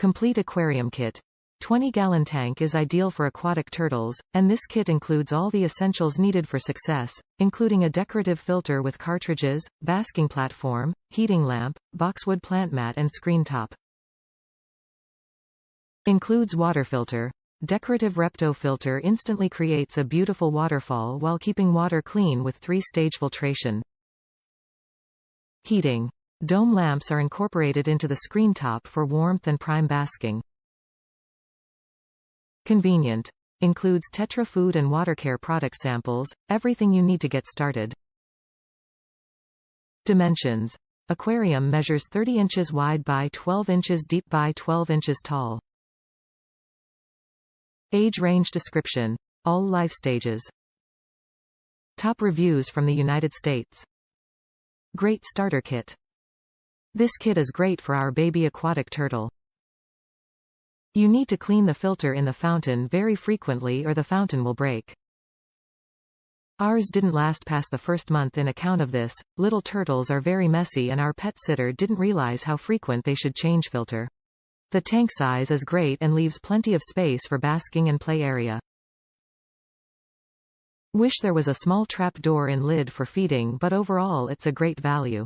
Complete aquarium kit. 20-gallon tank is ideal for aquatic turtles, and this kit includes all the essentials needed for success, including a decorative filter with cartridges, basking platform, heating lamp, boxwood plant mat and screen top. Includes water filter. Decorative Repto filter instantly creates a beautiful waterfall while keeping water clean with 3-stage filtration. Heating. Dome lamps are incorporated into the screen top for warmth and prime basking. Convenient. Includes Tetra food and water care product samples, everything you need to get started. Dimensions. Aquarium measures 30 inches wide by 12 inches deep by 12 inches tall. Age range description. All life stages. Top reviews from the United States. Great starter kit. This kit is great for our baby aquatic turtle. You need to clean the filter in the fountain very frequently or the fountain will break. Ours didn't last past the first month in account of this. Little turtles are very messy and our pet sitter didn't realize how frequent they should change filter. The tank size is great and leaves plenty of space for basking and play area. Wish there was a small trap door in lid for feeding, but overall it's a great value.